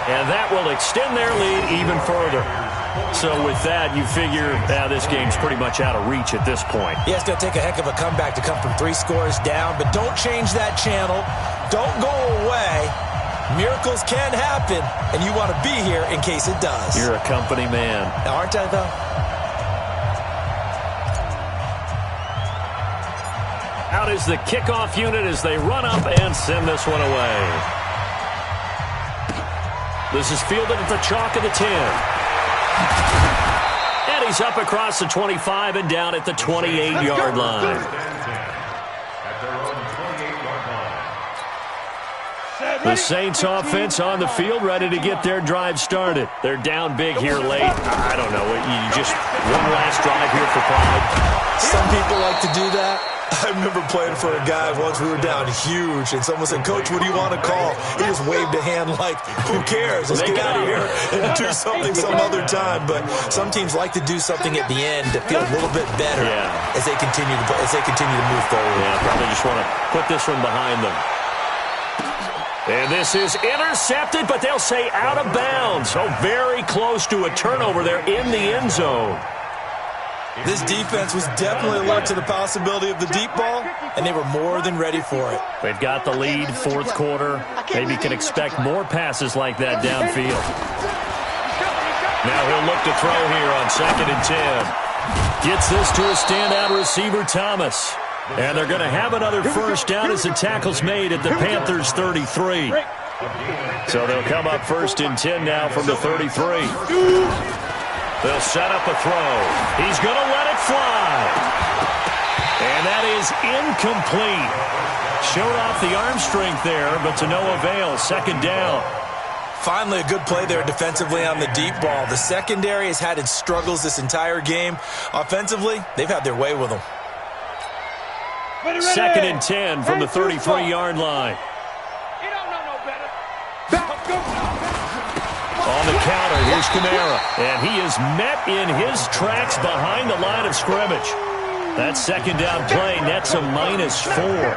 and that will extend their lead even further. So with that, you figure this game's pretty much out of reach at this point. Yeah, it's going to take a heck of a comeback to come from 3 scores down, but don't change that channel. Don't go away. Miracles can happen, and you want to be here in case it does. You're a company man. Aren't I, though? Out is the kickoff unit as they run up and send this one away. This is fielded at the chalk of the 10. And he's up across the 25 and down at the 28-yard line. The Saints offense on the field ready to get their drive started. They're down big here late. I don't know. You just one last drive here for pride. Some people like to do that. I remember playing for a guy once. We were down huge, and someone said, "Coach, what do you want to call?" He just waved a hand like, "Who cares? Let's get out of here and do something some other time." But some teams like to do something at the end to feel a little bit better as they continue to move forward. Yeah, probably just want to put this one behind them. And this is intercepted, but they'll say out of bounds. So very close to a turnover there in the end zone. This defense was definitely alert to the possibility of the deep ball, and they were more than ready for it. They've got the lead, fourth quarter. Maybe can expect more passes like that downfield. Now he'll look to throw here on 2nd and 10. Gets this to a standout receiver, Thomas. And they're going to have another first down as the tackle's made at the Panthers' 33. So they'll come up 1st and 10 now from the 33. They'll set up a throw. He's going to let it fly. And that is incomplete. Showed off the arm strength there, but to no avail. 2nd down. Finally, a good play there defensively on the deep ball. The secondary has had its struggles this entire game. Offensively, they've had their way with them. 2nd and 10 from the 33-yard line. On the counter, here's Kamara. And he is met in his tracks behind the line of scrimmage. That 2nd down play nets a -4.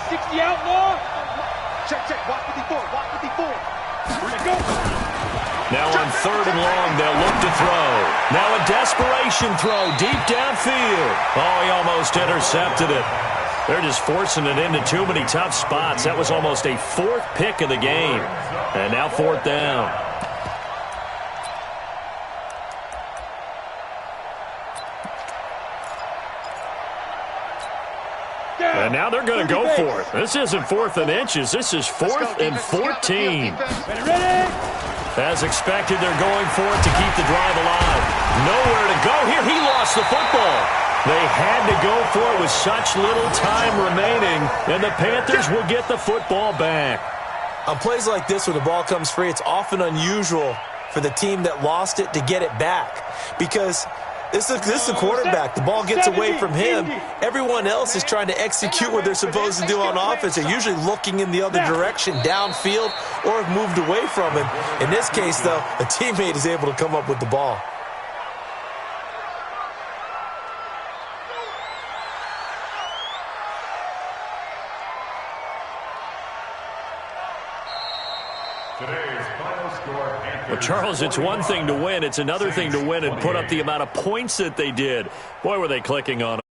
60 outlaw. Check. Watch 54. Watch 54. Now on 3rd and long, they'll look to throw. Now a desperation throw deep downfield. Oh, he almost intercepted it. They're just forcing it into too many tough spots. That was almost a fourth pick of the game. And now fourth down. And now they're going to go for it. This isn't 4th and inches. This is 4th and 14. As expected, they're going for it to keep the drive alive. Nowhere to go here. He lost the football. They had to go for it with such little time remaining, and the Panthers will get the football back. On plays like this, when the ball comes free, it's often unusual for the team that lost it to get it back, because this is the quarterback. The ball gets away from him. Everyone else is trying to execute what they're supposed to do on offense. They're usually looking in the other direction, downfield, or have moved away from him. In this case, though, a teammate is able to come up with the ball. Well, Charles, it's one thing to win. It's another thing to win and put up the amount of points that they did. Boy, were they clicking on it.